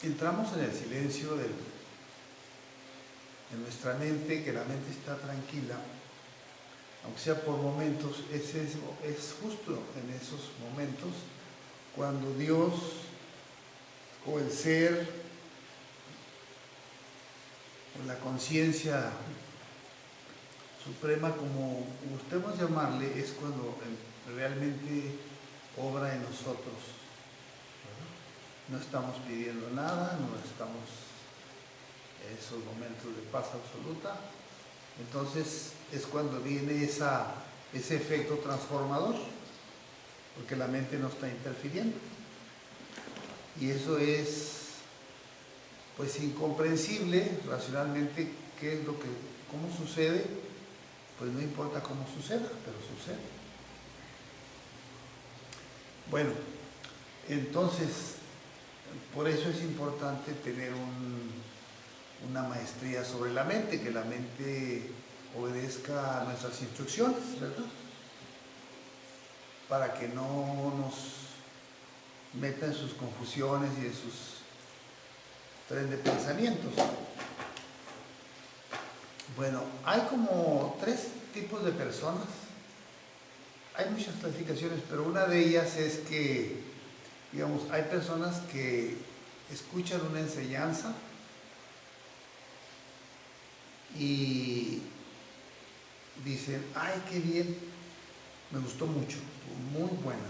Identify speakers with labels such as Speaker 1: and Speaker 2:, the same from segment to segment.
Speaker 1: entramos en el silencio de nuestra mente, que la mente está tranquila, aunque sea por momentos, es justo en esos momentos cuando Dios o el ser o la conciencia suprema, como gustemos llamarle, es cuando realmente obra en nosotros. No estamos pidiendo nada, no estamos en esos momentos de paz absoluta. Entonces es cuando viene ese efecto transformador, porque la mente no está interfiriendo. Y eso es pues incomprensible racionalmente. ¿Qué es cómo sucede? Pues no importa cómo suceda, pero sucede. Bueno, entonces por eso es importante tener una maestría sobre la mente, que la mente obedezca a nuestras instrucciones, ¿verdad? Para que no nos meta en sus confusiones y en sus tren de pensamientos. Bueno, hay como 3 tipos de personas. Hay muchas clasificaciones, pero una de ellas es que, digamos, hay personas que escuchan una enseñanza y dicen, ay, qué bien, me gustó mucho, estuvo muy buena,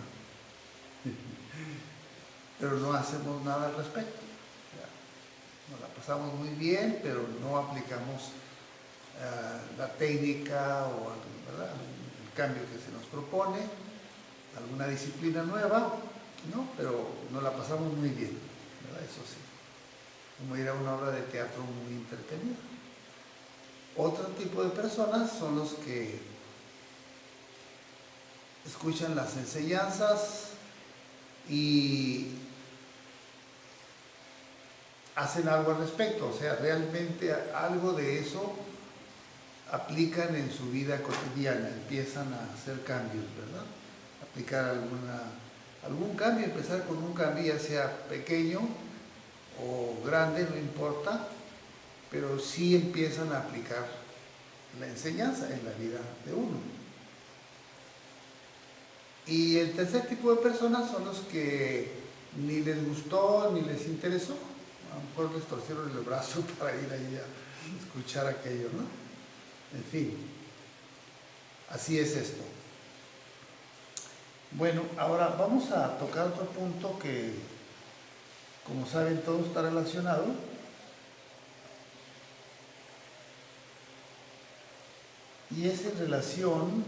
Speaker 1: pero no hacemos nada al respecto. Nos la pasamos muy bien, pero no aplicamos la técnica o el cambio que se nos propone, alguna disciplina nueva, ¿no? Pero nos la pasamos muy bien, ¿verdad? Eso sí, como ir a una obra de teatro muy entretenida. Otro tipo de personas son los que escuchan las enseñanzas y hacen algo al respecto, o sea, realmente algo de eso aplican en su vida cotidiana, empiezan a hacer cambios, ¿verdad? Aplicar algún cambio, empezar con un cambio, ya sea pequeño o grande, no importa, pero sí empiezan a aplicar la enseñanza en la vida de uno. Y el tercer tipo de personas son los que ni les gustó ni les interesó. A lo mejor les torcieron el brazo para ir ahí a escuchar aquello, ¿no? En fin, así es esto. Bueno, ahora vamos a tocar otro punto que, como saben, todo está relacionado. Y es en relación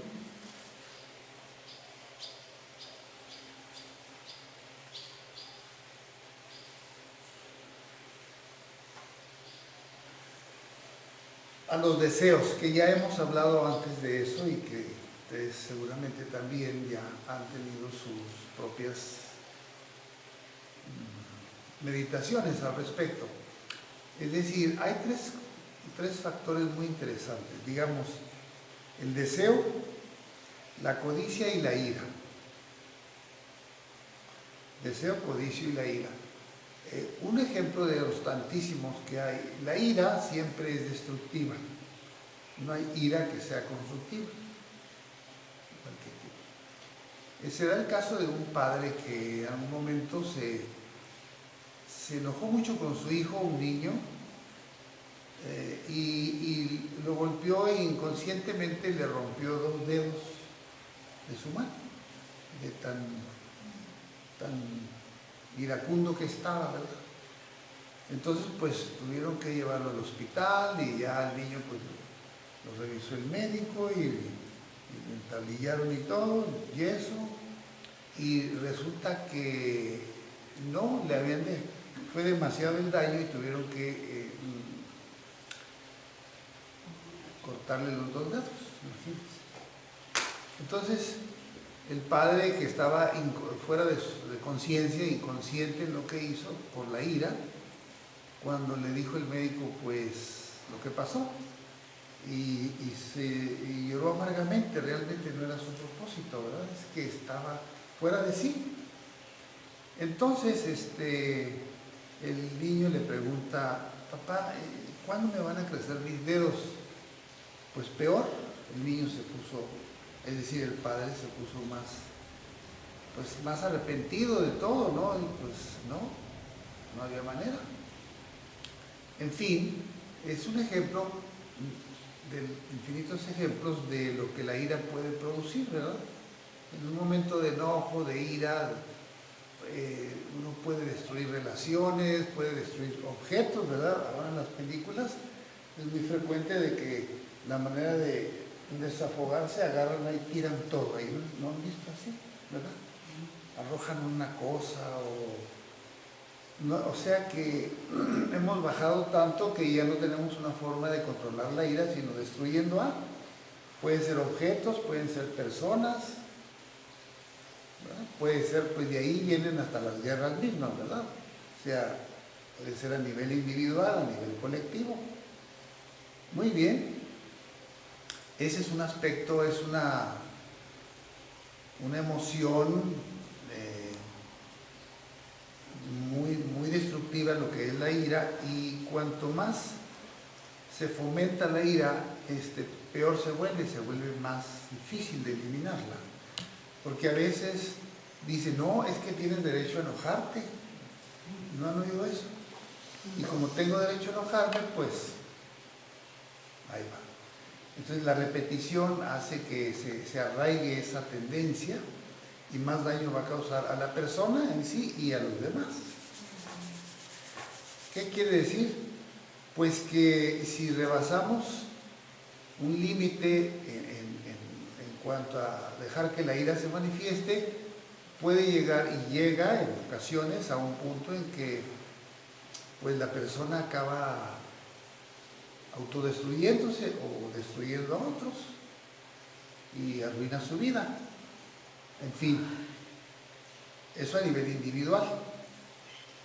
Speaker 1: a los deseos, que ya hemos hablado antes de eso y que ustedes seguramente también ya han tenido sus propias meditaciones al respecto. Es decir, hay tres factores muy interesantes, digamos, el deseo, la codicia y la ira. Deseo, codicia y la ira. Un ejemplo de los tantísimos que hay, la ira siempre es destructiva, no hay ira que sea constructiva. Se da el caso de un padre que en algún momento se enojó mucho con su hijo, un niño, y lo golpeó e inconscientemente le rompió 2 dedos de su mano, de tan iracundo que estaba, ¿verdad? Entonces pues tuvieron que llevarlo al hospital y ya al niño pues lo revisó el médico y le entablillaron y todo, yeso, y resulta que no, fue demasiado el daño y tuvieron que cortarle los 2 dedos, imagínense. Entonces el padre, que estaba fuera de conciencia, inconsciente en lo que hizo por la ira, cuando le dijo el médico pues lo que pasó, y lloró amargamente, realmente no era su propósito, ¿verdad? Es que estaba fuera de sí. Entonces el niño pregunta, papá, ¿cuándo me van a crecer mis dedos? Pues peor, el niño se puso, es decir, el padre se puso más arrepentido de todo, ¿no? Y pues no había manera. En fin, es un ejemplo de infinitos ejemplos de lo que la ira puede producir, ¿verdad? En un momento de enojo, de ira, uno puede destruir relaciones, puede destruir objetos, ¿verdad? Ahora en las películas es muy frecuente de que la manera de desafogarse, agarran ahí, tiran todo ahí, ¿no han visto así? ¿Verdad? Arrojan una cosa o sea que hemos bajado tanto que ya no tenemos una forma de controlar la ira, sino destruyendo algo. Pueden ser objetos, pueden ser personas, ¿verdad? Puede ser, pues de ahí vienen hasta las guerras mismas, ¿verdad? O sea, puede ser a nivel individual, a nivel colectivo. Muy bien. Ese es un aspecto, es una emoción muy destructiva, lo que es la ira, y cuanto más se fomenta la ira, peor se vuelve más difícil de eliminarla. Porque a veces dicen, no, es que tienes derecho a enojarte. ¿No han oído eso? Y como tengo derecho a enojarme, pues ahí va. Entonces la repetición hace que se arraigue esa tendencia y más daño va a causar a la persona en sí y a los demás. ¿Qué quiere decir? Pues que si rebasamos un límite en cuanto a dejar que la ira se manifieste, puede llegar y llega en ocasiones a un punto en que pues la persona acaba autodestruyéndose o destruyendo a otros y arruina su vida. En fin, eso a nivel individual.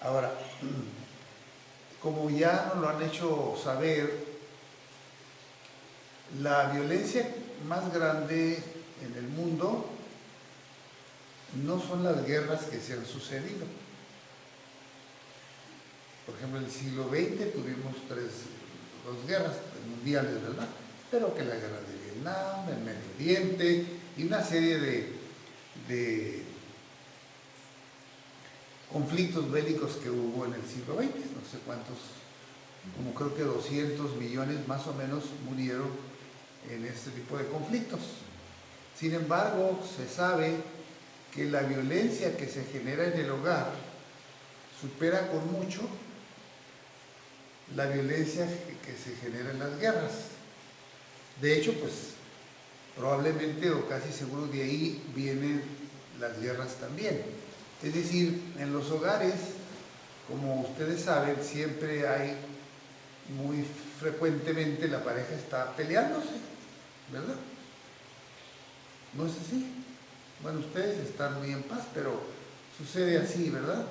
Speaker 1: Ahora, como ya nos lo han hecho saber, la violencia más grande en el mundo no son las guerras que se han sucedido. Por ejemplo, en el siglo XX tuvimos dos guerras mundiales, ¿verdad? Pero que la guerra de Vietnam, el Medio Oriente y una serie de conflictos bélicos que hubo en el siglo XX, no sé cuántos, como creo que 200 millones más o menos murieron en este tipo de conflictos. Sin embargo, se sabe que la violencia que se genera en el hogar supera con mucho la violencia que se genera en las guerras. De hecho, pues probablemente o casi seguro de ahí vienen las guerras también. Es decir, en los hogares, como ustedes saben, siempre hay, muy frecuentemente la pareja está peleándose, ¿verdad? ¿No es así? Bueno, ustedes están muy en paz, pero sucede así, ¿verdad?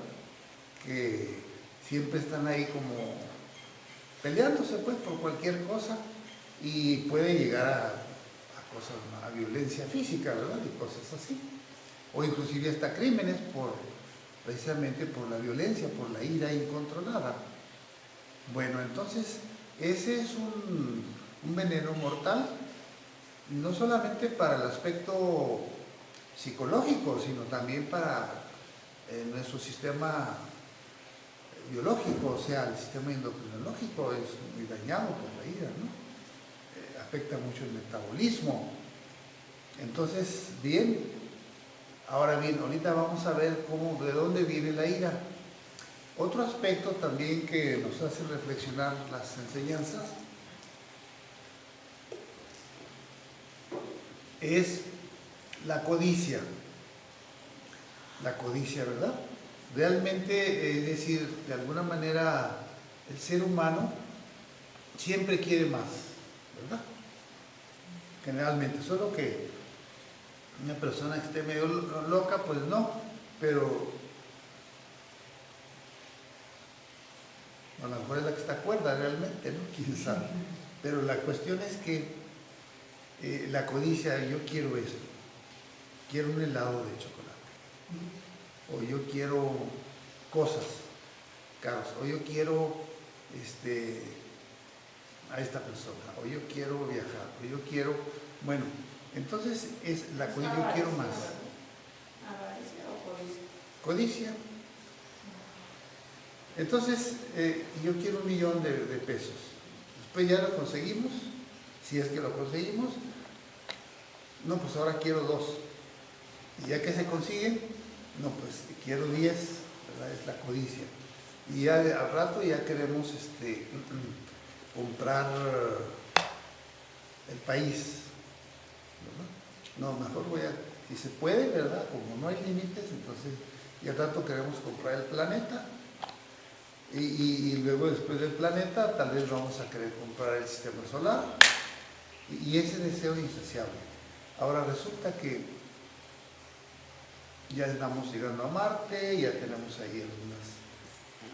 Speaker 1: Que siempre están ahí como peleándose pues por cualquier cosa y puede llegar a cosas, a violencia física, ¿verdad? Y cosas así. O inclusive hasta crímenes precisamente por la violencia, por la ira incontrolada. Bueno, entonces ese es un veneno mortal, no solamente para el aspecto psicológico, sino también para nuestro sistema biológico, o sea, el sistema endocrinológico es muy dañado por la ira, ¿no? Afecta mucho el metabolismo. Entonces, bien, ahora bien, ahorita vamos a ver de dónde viene la ira. Otro aspecto también que nos hace reflexionar las enseñanzas es la codicia. La codicia, ¿verdad? Realmente, es decir, de alguna manera el ser humano siempre quiere más, ¿verdad? Generalmente, solo que una persona que esté medio loca, pues no, pero a lo mejor es la que está cuerda realmente, ¿no? Quién sabe. Pero la cuestión es que la codicia, yo quiero esto, quiero un helado de chocolate, o yo quiero cosas caras, o yo quiero a esta persona, o yo quiero viajar, o yo quiero, bueno, entonces es la codicia, yo quiero más.
Speaker 2: ¿Avaricia o codicia?
Speaker 1: Codicia. Entonces, yo quiero 1.000.000 de pesos. Después ya lo conseguimos, si es que lo conseguimos. No, pues ahora quiero 2. Y ya que se consiguen, no, pues quiero 10, ¿verdad? Es la codicia. Y ya al rato ya queremos comprar el país, ¿verdad? No, mejor si se puede, ¿verdad? Como no hay límites, entonces y al rato queremos comprar el planeta. Y luego después del planeta tal vez vamos a querer comprar el sistema solar y ese deseo es insaciable. Ahora resulta que ya estamos llegando a Marte, ya tenemos ahí algunos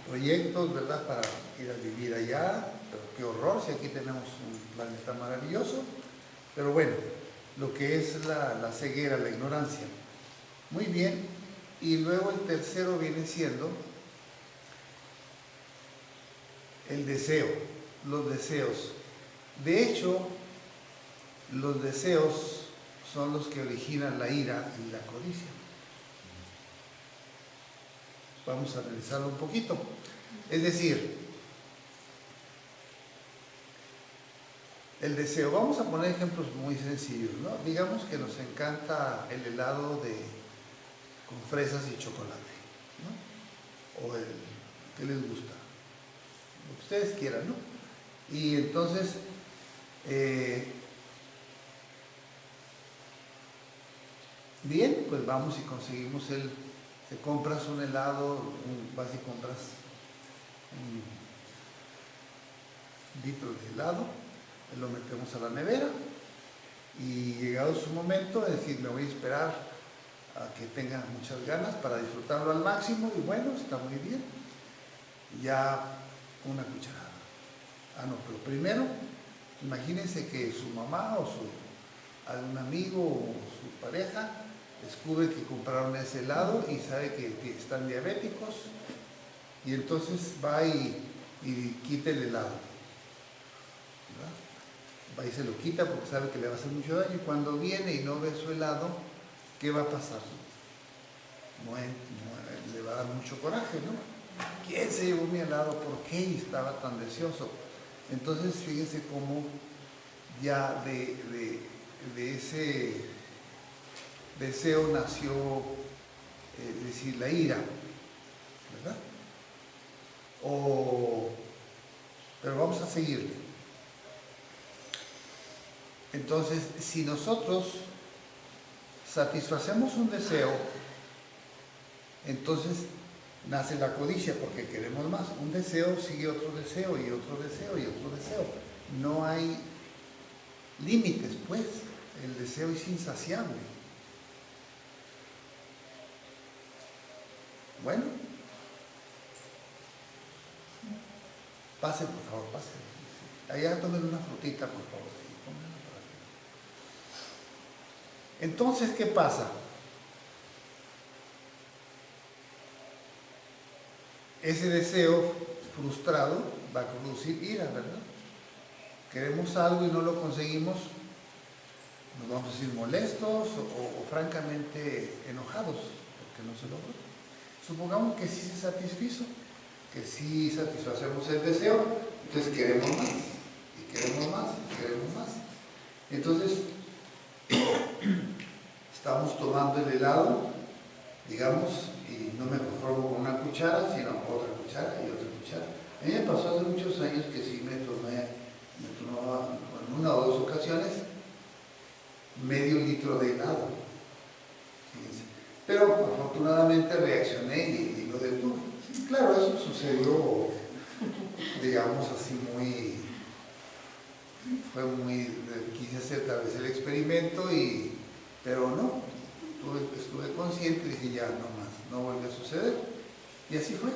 Speaker 1: proyectos, ¿verdad?, para ir a vivir allá, pero qué horror si aquí tenemos un planeta maravilloso, pero bueno, lo que es la ceguera, la ignorancia. Muy bien, y luego el tercero viene siendo el deseo, los deseos. De hecho, los deseos son los que originan la ira y la codicia. Vamos a analizarlo un poquito. Es decir, el deseo, vamos a poner ejemplos muy sencillos, ¿no? Digamos que nos encanta el helado con fresas y chocolate, ¿no? O el que les gusta, lo que ustedes quieran, ¿no? Y entonces, bien, pues vamos y conseguimos te compras un helado, vas y compras un litro de helado, lo metemos a la nevera y llegado su momento, es decir, me voy a esperar a que tenga muchas ganas para disfrutarlo al máximo y bueno, está muy bien. Ya una cucharada. Ah, no, pero primero, imagínense que su mamá o algún amigo o su pareja descubre que compraron ese helado y sabe que están diabéticos y entonces va y quita el helado, ¿verdad? Va y se lo quita porque sabe que le va a hacer mucho daño y cuando viene y no ve su helado, ¿qué va a pasar? Le va a dar mucho coraje, ¿no? ¿Quién se llevó mi helado? ¿Por qué estaba tan deseoso? Entonces fíjense cómo ya de ese deseo nació, es decir, la ira, ¿verdad? Pero vamos a seguirle. Entonces, si nosotros satisfacemos un deseo, entonces nace la codicia porque queremos más. Un deseo sigue otro deseo y otro deseo y otro deseo. No hay límites, pues. El deseo es insaciable. Bueno, pase por favor, pase. Allá tomen una frutita, por favor. Entonces, ¿qué pasa? Ese deseo frustrado va a producir ira, ¿verdad? Queremos algo y no lo conseguimos, nos vamos a sentir molestos o francamente enojados porque no se logró. Supongamos que sí se satisfizo, que sí satisfacemos el deseo, entonces queremos más, y queremos más, y queremos más. Entonces, estamos tomando el helado, digamos, y no me conformo con una cuchara, sino otra cuchara y otra cuchara. A mí me pasó hace muchos años que sí me tomaba en una o dos ocasiones medio litro de helado. Fíjense. Pero afortunadamente reaccioné y lo detuve. Claro, eso sucedió, digamos así, quise hacer tal vez el experimento, pero no, estuve consciente y dije ya no más, no vuelve a suceder. Y así fue.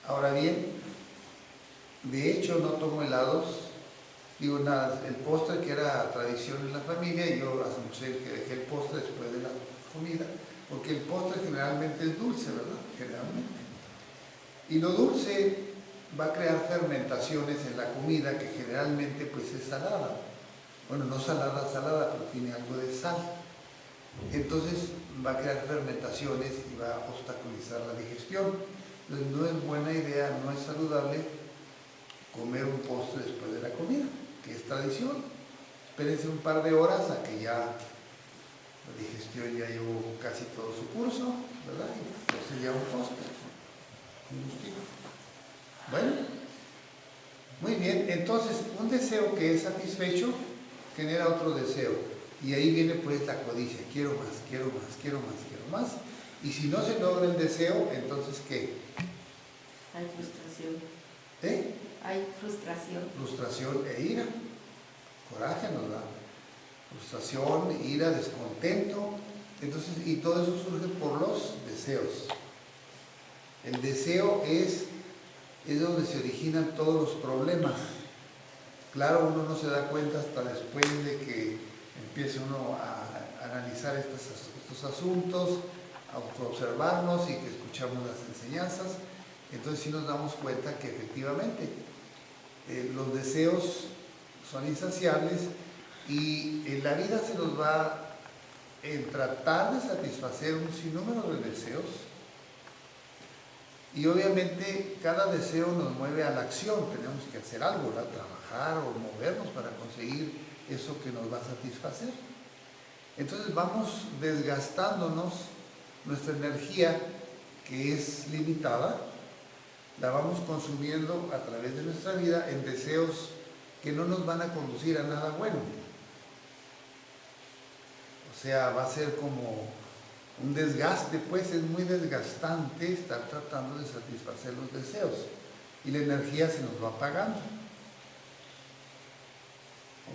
Speaker 1: Ahora bien, de hecho no tomo helados, digo nada, el postre que era tradición en la familia, y yo hace muchos años que dejé el postre después de la comida, porque el postre generalmente es dulce, ¿verdad? Generalmente. Y lo dulce va a crear fermentaciones en la comida que generalmente pues es salada. Bueno, no salada, pero tiene algo de sal. Entonces va a crear fermentaciones y va a obstaculizar la digestión. Entonces no es buena idea, no es saludable comer un postre después de la comida, que es tradición. Espérense un par de horas a que ya la digestión ya llevó casi todo su curso, ¿verdad? Y entonces ya un postre, un gustito. Bueno, muy bien. Entonces, un deseo que es satisfecho genera otro deseo. Y ahí viene pues la codicia. Quiero más, quiero más, quiero más, quiero más. Y si no se logra el deseo, entonces ¿qué?
Speaker 2: Hay frustración.
Speaker 1: ¿Eh?
Speaker 2: Hay frustración.
Speaker 1: Frustración e ira. Coraje nos da. Frustración, ira, descontento. Entonces, y todo eso surge por los deseos. El deseo es donde se originan todos los problemas. Claro, uno no se da cuenta hasta después de que empiece uno a analizar estos asuntos, a autoobservarnos y que escuchamos las enseñanzas. Entonces sí nos damos cuenta que efectivamente los deseos son insaciables y en la vida se nos va en tratar de satisfacer un sinnúmero de deseos. Y obviamente cada deseo nos mueve a la acción, tenemos que hacer algo, ¿verdad? Trabajar o movernos para conseguir eso que nos va a satisfacer. Entonces vamos desgastándonos, nuestra energía, que es limitada, la vamos consumiendo a través de nuestra vida en deseos que no nos van a conducir a nada bueno. O sea, va a ser como un desgaste, pues es muy desgastante estar tratando de satisfacer los deseos y la energía se nos va apagando.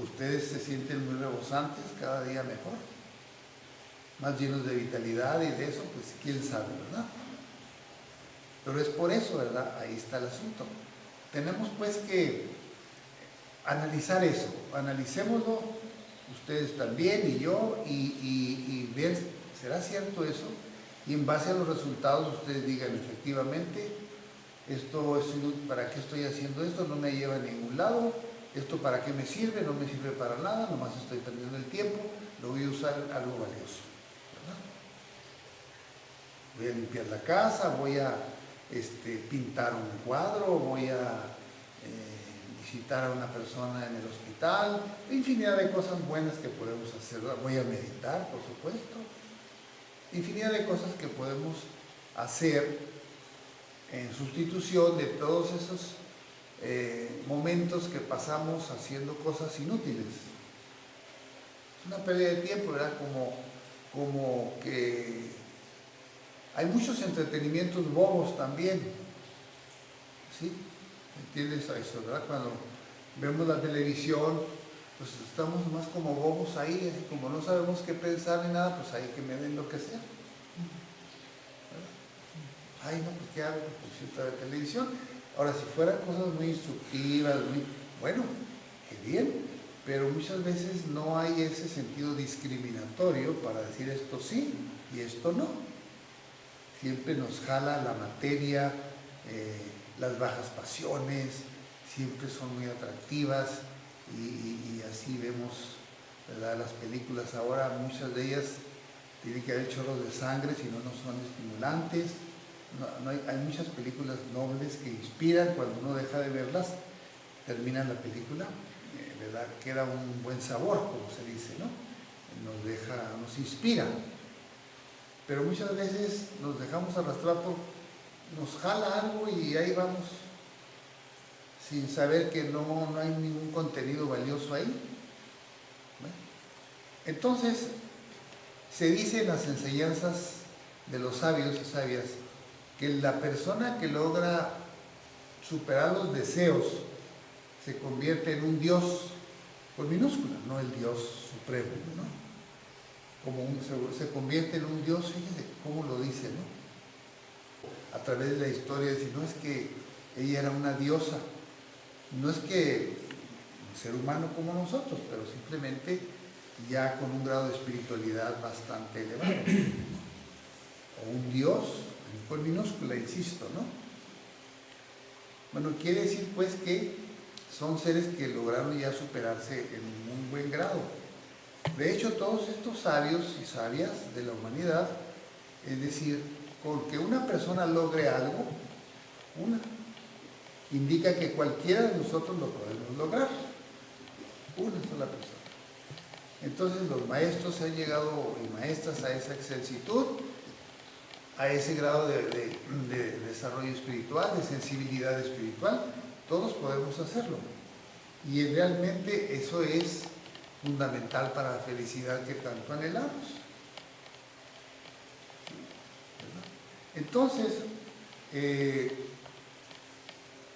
Speaker 1: Ustedes se sienten muy rebosantes, cada día mejor, más llenos de vitalidad y de eso, pues quién sabe, ¿verdad? Pero es por eso, ¿verdad? Ahí está el asunto. Tenemos pues que analizar eso, analicémoslo, ustedes también y yo, y ver, ¿será cierto eso? Y en base a los resultados ustedes digan, efectivamente, esto es inútil, ¿para qué estoy haciendo esto? No me lleva a ningún lado, esto para qué me sirve, no me sirve para nada, nomás estoy perdiendo el tiempo, lo voy a usar en algo valioso, ¿verdad? Voy a limpiar la casa, voy a pintar un cuadro, voy a visitar a una persona en el hospital, infinidad de cosas buenas que podemos hacer, voy a meditar, por supuesto, infinidad de cosas que podemos hacer en sustitución de todos esos momentos que pasamos haciendo cosas inútiles. Es una pérdida de tiempo, ¿verdad? Como que hay muchos entretenimientos bobos también, ¿sí? ¿Entiendes eso, verdad? Cuando vemos la televisión, pues estamos más como bobos ahí, así como no sabemos qué pensar ni nada, pues ahí que me den lo que sea. Ay, no, pues qué hago, pues siento la televisión. Ahora, si fueran cosas muy instructivas, bueno, qué bien, pero muchas veces no hay ese sentido discriminatorio para decir esto sí y esto no. Siempre nos jala la materia, las bajas pasiones, siempre son muy atractivas y así vemos, ¿verdad? Las películas ahora, muchas de ellas tienen que haber chorros de sangre, si no, no son estimulantes. Hay muchas películas nobles que inspiran, cuando uno deja de verlas, termina la película, ¿verdad? Queda un buen sabor, como se dice, ¿no? Nos inspira. Pero muchas veces nos dejamos arrastrar nos jala algo y ahí vamos, sin saber que no hay ningún contenido valioso ahí. ¿Bueno? Entonces, se dice en las enseñanzas de los sabios y sabias que la persona que logra superar los deseos se convierte en un Dios con minúscula, no el Dios supremo, ¿no? Se convierte en un Dios, fíjense cómo lo dice, ¿no? A través de la historia, dice, no es que ella era una diosa, no es que un ser humano como nosotros, pero simplemente ya con un grado de espiritualidad bastante elevado. O un Dios con minúscula, insisto, ¿no? Bueno, quiere decir pues que son seres que lograron ya superarse en un buen grado. De hecho, todos estos sabios y sabias de la humanidad, es decir, con que una persona logre algo, indica que cualquiera de nosotros lo podemos lograr, una sola persona. Entonces los maestros han llegado y maestras a esa excelsitud, a ese grado de desarrollo espiritual, de sensibilidad espiritual. Todos podemos hacerlo. Y realmente eso es fundamental para la felicidad que tanto anhelamos. Entonces,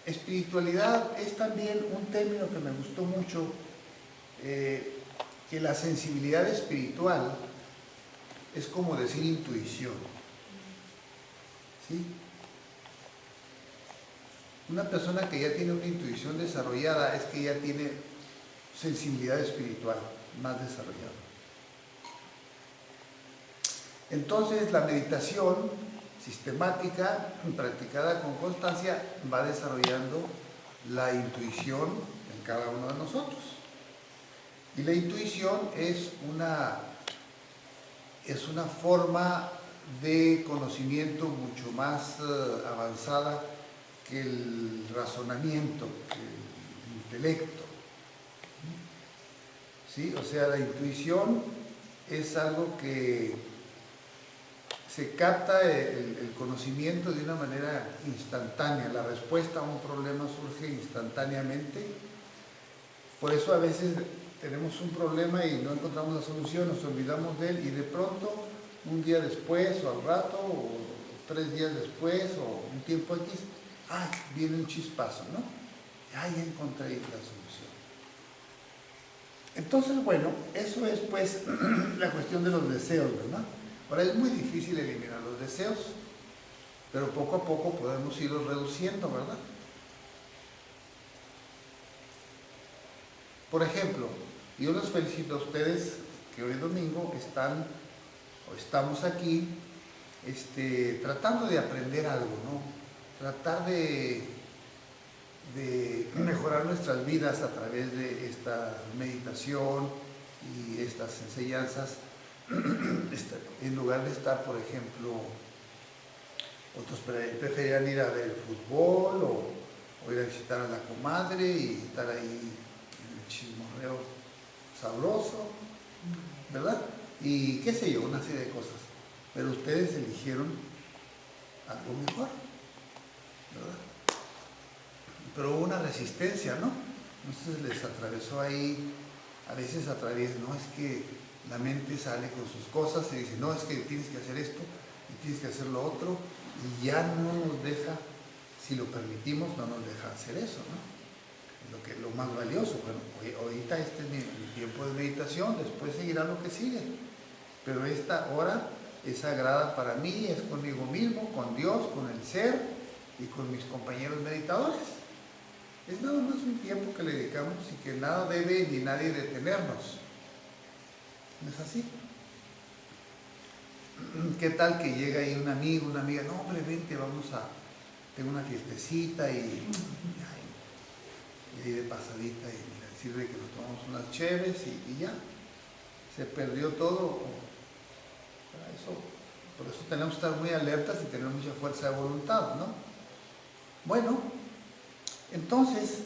Speaker 1: espiritualidad es también un término que me gustó mucho, que la sensibilidad espiritual es como decir intuición. ¿Sí? Una persona que ya tiene una intuición desarrollada es que ya tiene sensibilidad espiritual más desarrollada. Entonces la meditación sistemática, practicada con constancia, va desarrollando la intuición en cada uno de nosotros. Y la intuición es una forma de conocimiento mucho más avanzada que el razonamiento, que el intelecto. ¿Sí? O sea, la intuición es algo que se capta el conocimiento de una manera instantánea. La respuesta a un problema surge instantáneamente. Por eso a veces tenemos un problema y no encontramos la solución, nos olvidamos de él y de pronto, un día después o al rato, o 3 días después o un tiempo X, viene un chispazo, ¿no? Ya encontré la solución. Entonces, bueno, eso es pues la cuestión de los deseos, ¿verdad? Ahora es muy difícil eliminar los deseos, pero poco a poco podemos irlos reduciendo, ¿verdad? Por ejemplo, yo los felicito a ustedes que hoy domingo estamos aquí tratando de aprender algo, ¿no? Tratar de mejorar nuestras vidas a través de esta meditación y estas enseñanzas, en lugar de estar, por ejemplo, otros preferían ir a ver el fútbol o ir a visitar a la comadre y estar ahí en el chismorreo sabroso, ¿verdad? Y qué sé yo, una serie de cosas. Pero ustedes eligieron algo mejor, ¿verdad? Pero hubo una resistencia, ¿no? Entonces les atravesó ahí, a veces atraviesa, no, es que la mente sale con sus cosas y dice, no, es que tienes que hacer esto y tienes que hacer lo otro, y ya no nos deja, si lo permitimos, no nos deja hacer eso, ¿no? Lo más valioso. Bueno, ahorita este es mi tiempo de meditación, después seguirá lo que sigue, pero esta hora es sagrada para mí, es conmigo mismo, con Dios, con el ser y con mis compañeros meditadores. Es nada más un tiempo que le dedicamos y que nada debe ni nadie detenernos. ¿No es así? ¿Qué tal que llega ahí un amigo, una amiga? No, hombre, vente, tengo una fiestecita y de pasadita y mira, sirve que nos tomamos unas cheves y ya. Se perdió todo. Por eso tenemos que estar muy alertas y tener mucha fuerza de voluntad, ¿no? Bueno, entonces,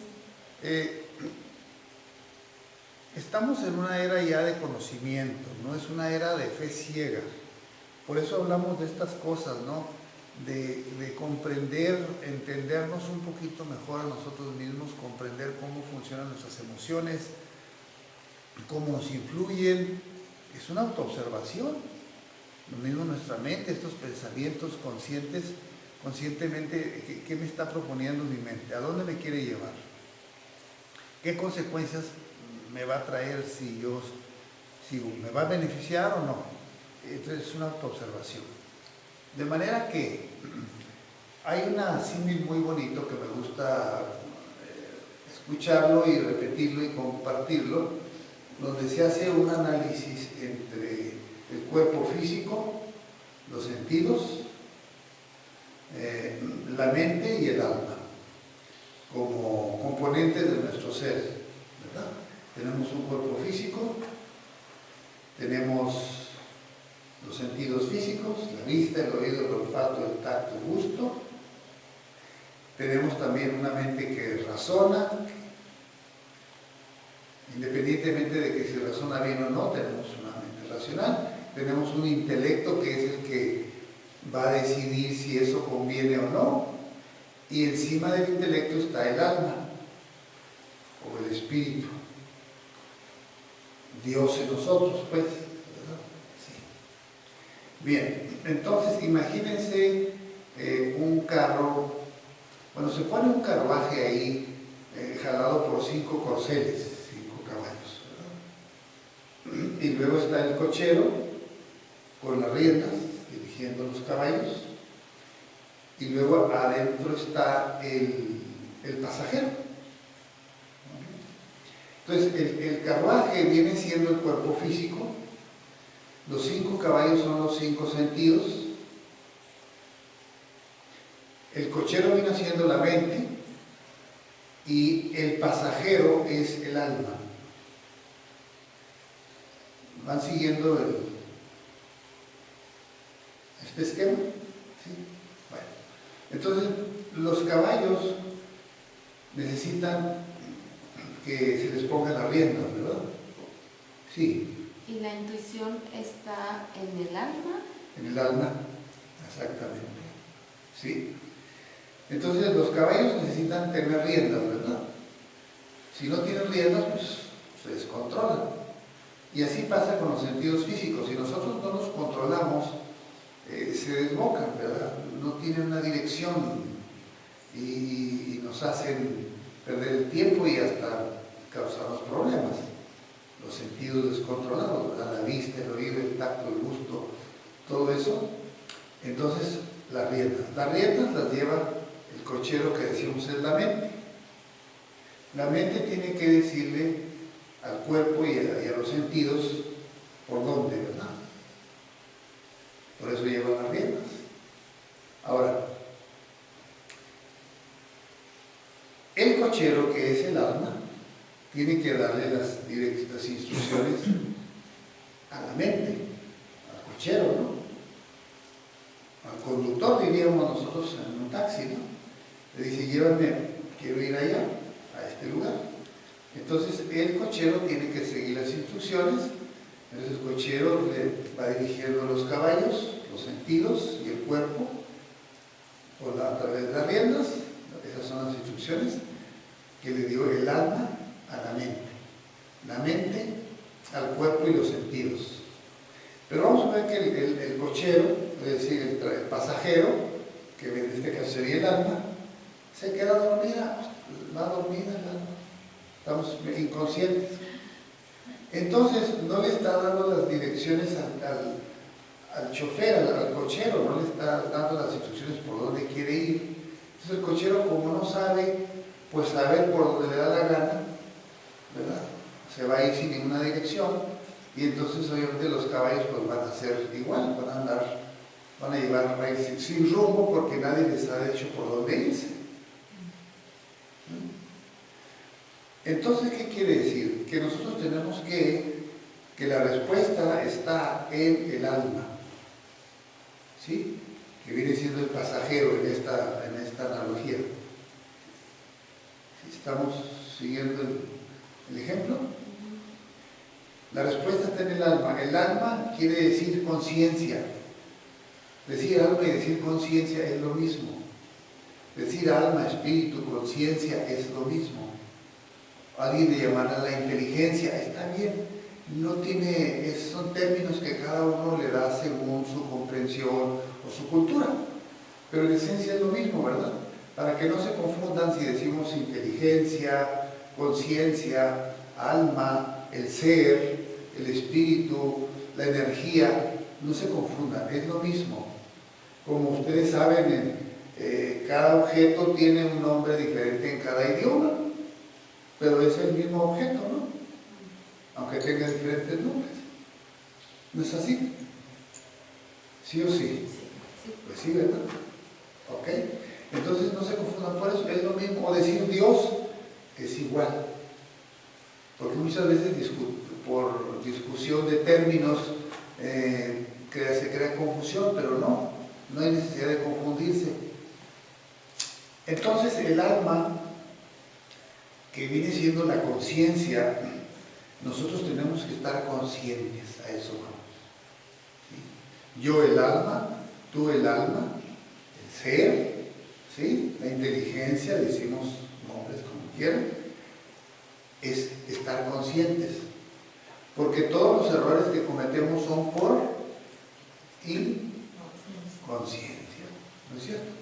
Speaker 1: estamos en una era ya de conocimiento, no es una era de fe ciega. Por eso hablamos de estas cosas, ¿no? De comprender, entendernos un poquito mejor a nosotros mismos, comprender cómo funcionan nuestras emociones, cómo nos influyen. Es una autoobservación. Lo mismo nuestra mente, estos pensamientos conscientemente, ¿qué me está proponiendo mi mente? ¿A dónde me quiere llevar? ¿Qué consecuencias me va a traer si me va a beneficiar o no? Entonces es una autoobservación. De manera que hay un símil muy bonito que me gusta escucharlo y repetirlo y compartirlo, donde se hace un análisis entre el cuerpo físico, los sentidos, la mente y el alma. componentes de nuestro ser, ¿verdad? Tenemos un cuerpo físico, tenemos los sentidos físicos, la vista, el oído, el olfato, el tacto, el gusto. Tenemos también una mente que razona, independientemente de que si razona bien o no, tenemos una mente racional. Tenemos un intelecto que es el que va a decidir si eso conviene o no. Y encima del intelecto está el alma, o el espíritu. Dios en nosotros, pues, ¿verdad? Sí. Bien, entonces imagínense un carro, bueno, se pone un carruaje ahí jalado por 5 corceles, 5 caballos, ¿verdad? Y luego está el cochero con las riendas dirigiendo los caballos, y luego adentro está el pasajero. Entonces el carruaje viene siendo el cuerpo físico, los 5 caballos son los 5 sentidos, el cochero viene siendo la mente y el pasajero es el alma. ¿Van siguiendo este esquema? ¿Sí? Bueno, entonces los caballos necesitan que se les pongan las riendas, ¿verdad? Sí.
Speaker 2: ¿Y la intuición está en el alma?
Speaker 1: En el alma, exactamente. ¿Sí? Entonces los caballos necesitan tener riendas, ¿verdad? Si no tienen riendas, pues se descontrolan. Y así pasa con los sentidos físicos. Si nosotros no los controlamos, se desbocan, ¿verdad? No tienen una dirección y nos hacen perder el tiempo y hasta causarnos problemas. Los sentidos descontrolados, ¿verdad? La vista, el oído, el tacto, el gusto, todo eso. Entonces, las riendas las lleva el cochero, que decimos es la mente. La mente tiene que decirle al cuerpo y a los sentidos por dónde, ¿verdad? Por eso llevan las riendas. Ahora, el cochero, que es el alma, tiene que darle las instrucciones a la mente, al cochero, ¿no? Al conductor, diríamos nosotros en un taxi, ¿no? Le dice, llévame, quiero ir allá, a este lugar. Entonces el cochero tiene que seguir las instrucciones. Entonces el cochero le va dirigiendo los caballos, los sentidos y el cuerpo a través de las riendas. Esas son las instrucciones que le dio el alma a la mente al cuerpo y los sentidos. Pero vamos a ver que el cochero, es decir, el pasajero, que en este caso sería el alma, se queda dormida, va dormida el alma. Estamos inconscientes. Entonces no le está dando las direcciones al chofer, al cochero, no le está dando las instrucciones por dónde quiere ir. Entonces el cochero, como no sabe, pues saber por dónde le da la gana, ¿verdad? Se va a ir sin ninguna dirección, y entonces obviamente los caballos pues van a ser igual, van a llevar sin rumbo, porque nadie les ha dicho por dónde irse. Entonces, ¿qué quiere decir? Que nosotros tenemos que la respuesta está en el alma, ¿sí? Que viene siendo el pasajero en esta analogía. ¿Estamos siguiendo el ejemplo? La respuesta está en el alma. El alma quiere decir conciencia. Decir alma y decir conciencia es lo mismo. Decir alma, espíritu, conciencia es lo mismo. Alguien le llamará la inteligencia, está bien, no tiene, son términos que cada uno le da según su comprensión o su cultura, pero en esencia es lo mismo, ¿verdad? Para que no se confundan si decimos inteligencia, conciencia, alma, el ser, el espíritu, la energía, no se confundan, es lo mismo. Como ustedes saben, cada objeto tiene un nombre diferente en cada idioma, pero es el mismo objeto, ¿no? Aunque tenga diferentes nombres. ¿No es así? ¿Sí o sí? Pues sí, ¿verdad? ¿Ok? Entonces no se confundan por eso, es lo mismo. O decir Dios, es igual. Porque muchas veces por discusión de términos se crea confusión, pero no hay necesidad de confundirse. Entonces el alma, que viene siendo la conciencia, nosotros tenemos que estar conscientes, a eso vamos. ¿Sí? Yo el alma, tú el alma, el ser, ¿sí? La inteligencia, decimos nombres como quieran, es estar conscientes. Porque todos los errores que cometemos son por inconsciencia, ¿no es cierto?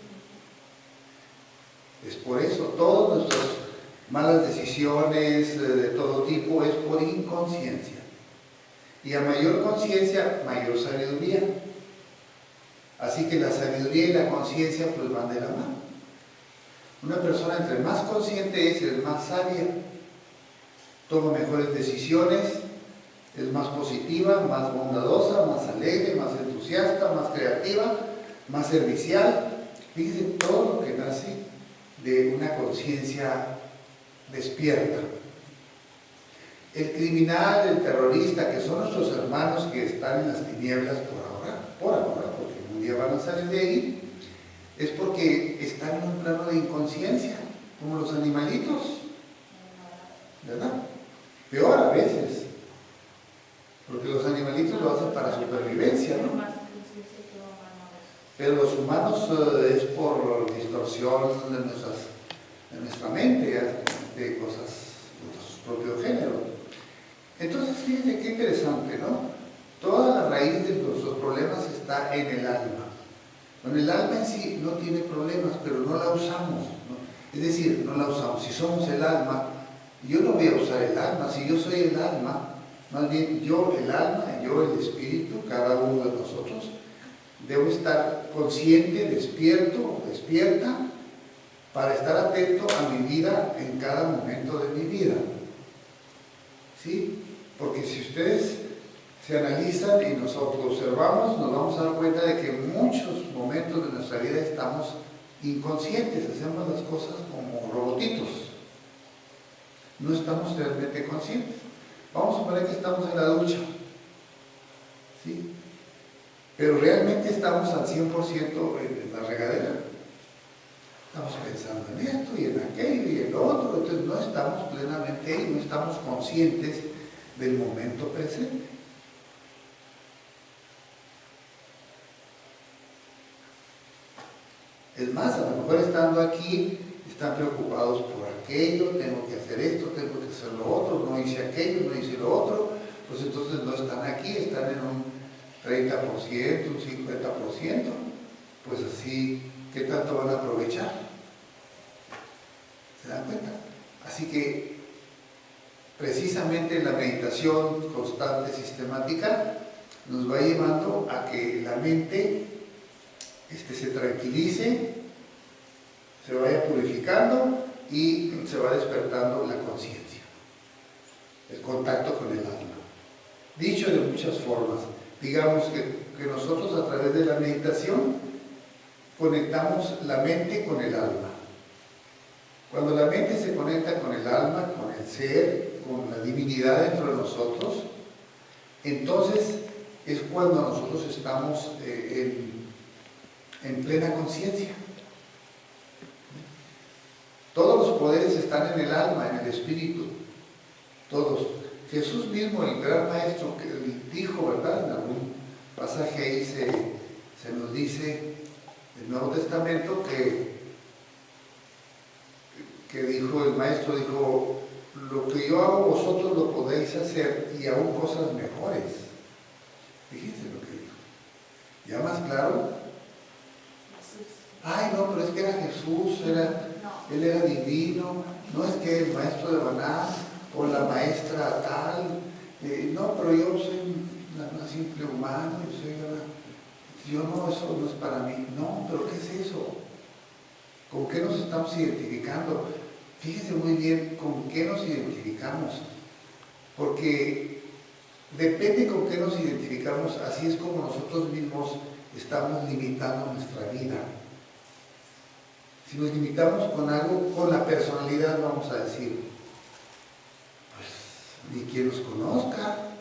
Speaker 1: Es por eso, todas nuestras malas decisiones de todo tipo es por inconsciencia. Y a mayor conciencia, mayor sabiduría. Así que la sabiduría y la conciencia pues van de la mano. Una persona entre más consciente es más sabia, toma mejores decisiones, es más positiva, más bondadosa, más alegre, más entusiasta, más creativa, más servicial. Fíjense todo lo que nace de una conciencia despierta. El criminal, el terrorista, que son nuestros hermanos que están en las tinieblas por ahora, porque un día van a salir de ahí, es porque están en un plano de inconsciencia, como los animalitos, ¿verdad? Peor a veces, porque los animalitos lo hacen para supervivencia, ¿no? Pero los humanos es por distorsión de nuestra mente, de cosas de nuestro propio género. Entonces, fíjense qué interesante, ¿no? Toda la raíz de nuestros problemas está en el alma. Bueno, el alma en sí no tiene problemas, pero no la usamos, ¿no? Es decir, no la usamos. Si somos el alma, yo no voy a usar el alma. Si yo soy el alma, más bien yo el alma, yo el espíritu, cada uno de nosotros, debo estar consciente, despierto, despierta, para estar atento a mi vida en cada momento de mi vida. ¿Sí? Porque si ustedes se analizan y nos autoobservamos, nos vamos a dar cuenta de que en muchos momentos de nuestra vida estamos inconscientes, hacemos las cosas como robotitos. No estamos realmente conscientes. Vamos a suponer que estamos en la ducha, ¿sí? Pero realmente estamos al 100% en la regadera. Estamos pensando en esto y en aquello y en lo otro, entonces no estamos plenamente ahí, no estamos conscientes del momento presente. Es más, a lo mejor estando aquí, están preocupados por aquello, tengo que hacer esto, tengo que hacer lo otro, no hice aquello, no hice lo otro, pues entonces no están aquí, están en un 30%, un 50%, pues así, ¿qué tanto van a aprovechar? ¿Se dan cuenta? Así que, precisamente la meditación constante, sistemática, nos va llevando a que la mente se tranquilice, se vaya purificando y se va despertando la conciencia, el contacto con el alma. Dicho de muchas formas, digamos que nosotros a través de la meditación conectamos la mente con el alma. Cuando la mente se conecta con el alma, con el ser, con la divinidad dentro de nosotros, entonces es cuando nosotros estamos en plena conciencia. Todos los poderes están en el alma, en el espíritu, todos. Jesús mismo, el gran maestro, que dijo, ¿verdad? En algún pasaje ahí se nos dice, el Nuevo Testamento, que dijo, el maestro dijo, lo que yo hago vosotros lo podéis hacer y aún cosas mejores. Fíjense lo que dijo. ¿Ya más claro? Ay, no, pero es que era Jesús, él era divino, no es que el maestro de Baná o la maestra tal, no, pero yo soy una simple humano, yo no, eso no es para mí. No, pero ¿qué es eso? ¿Con qué nos estamos identificando? Fíjense muy bien con qué nos identificamos, porque depende con qué nos identificamos, así es como nosotros mismos estamos limitando nuestra vida. Si nos limitamos con algo, con la personalidad, vamos a decir, pues ni quien los conozca.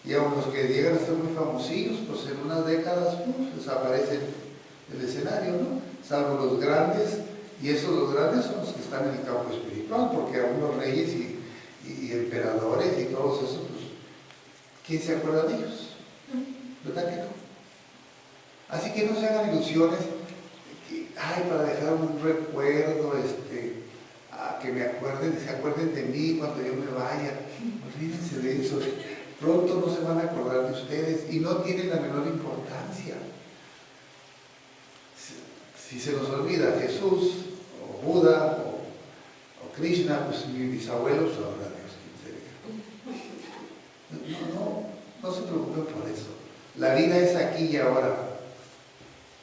Speaker 1: Y aun los que llegan a ser muy famosillos, pues en unas décadas desaparecen del escenario, ¿no? Salvo los grandes, y esos los grandes son los que están en el campo espiritual, porque aún los reyes y emperadores y todos esos, pues, ¿quién se acuerda de ellos? ¿Verdad que no? Así que no se hagan ilusiones, que, para dejar un recuerdo, que se acuerden de mí cuando yo me vaya. Olvídense de eso. Pronto no se van a acordar de ustedes y no tienen la menor importancia. Si se nos olvida Jesús, o Buda, o Krishna, pues mi bisabuelo, pues ahora Dios, quién sería. No se preocupen por eso. La vida es aquí y ahora.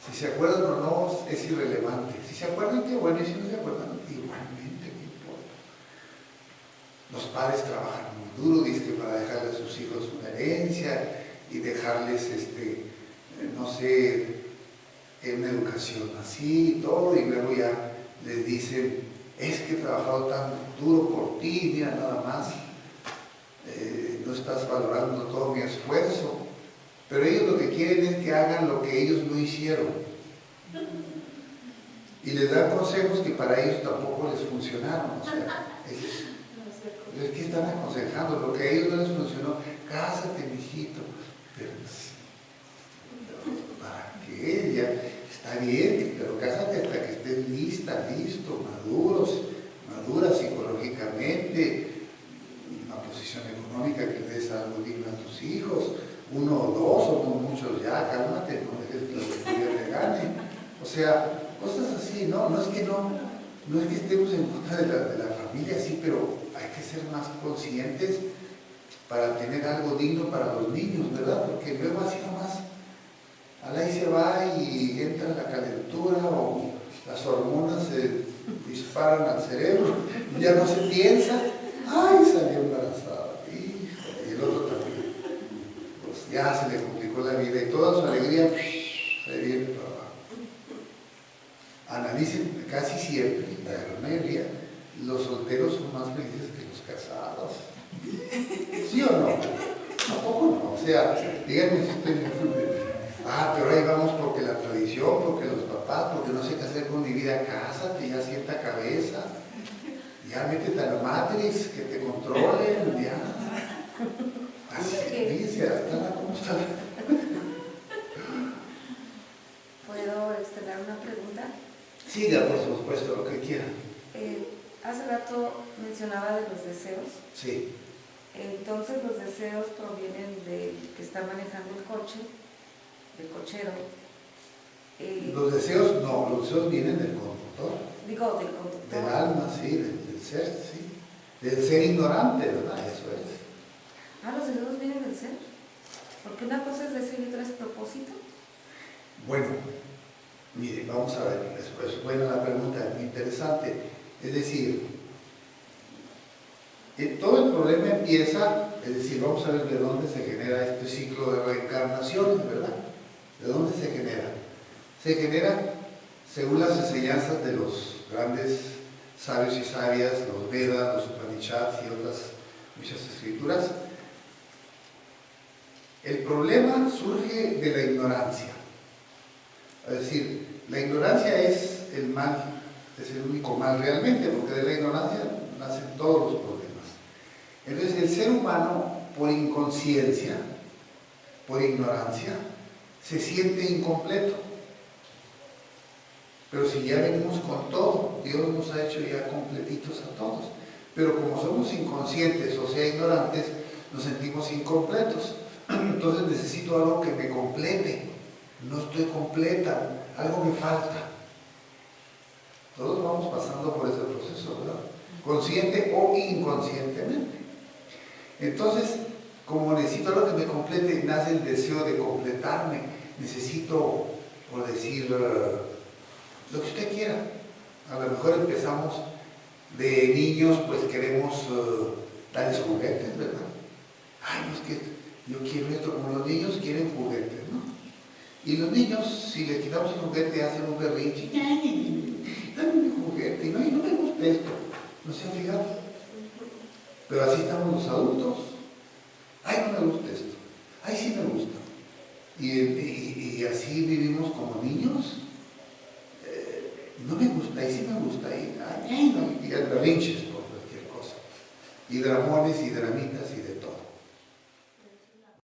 Speaker 1: Si se acuerdan o no, es irrelevante. Si se acuerdan, qué bueno, y si no se acuerdan, igualmente, ¿qué importa? Los padres trabajan muy duro, dice que para dejarle a sus hijos una herencia y dejarles, no sé, una educación así y todo, y luego ya les dicen, es que he trabajado tan duro por ti, mira nada más, no estás valorando todo mi esfuerzo. Pero ellos lo que quieren es que hagan lo que ellos no hicieron. Y les dan consejos que para ellos tampoco les funcionaron. O sea, es que están aconsejando lo que a ellos no les funcionó. Cásate, mijito. Pero, ¿para qué? Ya está bien, pero cásate hasta que estés lista, listo, madura psicológicamente, una posición económica que les des algo digno a tus hijos. 1 o 2 o no muchos ya, cálmate, no dejes que la familia te gane. O sea, cosas así, ¿no? No es que estemos en contra de la familia, sí, pero hay que ser más conscientes para tener algo digno para los niños, ¿verdad? Porque luego así nomás, ahí se va y entra la calentura o las hormonas se disparan al cerebro, ya no se piensa, ¡ay, salió embarazada! Híjole, y el otro también. Ya se le complicó la vida y toda su alegría se viene para abajo. Analicen, casi siempre, la gran mayoría, los solteros son más felices que los casados. ¿Sí o no? Tampoco no. O sea, díganme si estoy... pero ahí vamos porque la tradición, porque los papás, porque no sé qué hacer con mi vida, cásate, ya sienta cabeza, ya métete a la matriz, que te controlen, ya. Así, fíjense, ¿cómo está?
Speaker 3: ¿Puedo extender una pregunta?
Speaker 1: Siga, por supuesto, lo que quiera.
Speaker 3: Hace rato mencionaba de los deseos.
Speaker 1: Sí.
Speaker 3: Entonces los deseos provienen del que está manejando el coche, del cochero.
Speaker 1: Los deseos no, los deseos vienen del conductor.
Speaker 3: Digo, del conductor.
Speaker 1: Del alma, sí, del ser, sí. Del ser ignorante, ¿verdad? Eso es.
Speaker 3: Los deseos vienen del ser. Porque una cosa es deseo y otra es propósito.
Speaker 1: Bueno, mire, vamos a ver, es buena la pregunta, muy interesante. Es decir, todo el problema empieza, es decir, vamos a ver de dónde se genera este ciclo de reencarnaciones, ¿verdad? ¿De dónde se genera? Se genera según las enseñanzas de los grandes sabios y sabias, los Vedas, los Upanishads y otras muchas escrituras. El problema surge de la ignorancia. Es decir, la ignorancia es el mal, es el único mal realmente, porque de la ignorancia nacen todos los problemas. Entonces, el ser humano, por inconsciencia, por ignorancia, se siente incompleto. Pero si ya venimos con todo, Dios nos ha hecho ya completitos a todos. Pero como somos inconscientes, o sea, ignorantes, nos sentimos incompletos. Entonces necesito algo que me complete. No estoy completa, algo me falta. Todos vamos pasando por ese proceso, ¿verdad? Consciente o inconscientemente. Entonces, como necesito algo que me complete, nace el deseo de completarme. Necesito, por decir, lo que usted quiera. A lo mejor empezamos de niños, pues queremos darles juguetes, ¿verdad? Ay, no, es que yo quiero esto, como los niños quieren juguetes, ¿no? Y los niños, si le quitamos el juguete, hacen un berrinche y no me gusta esto. ¿No se han fijado? Pero así estamos los adultos. Ay, no me gusta esto. Ay, sí me gusta. Y así vivimos como niños. No me gusta, ay, sí me gusta. Y berrinches por cualquier cosa. Y dramones y dramitas.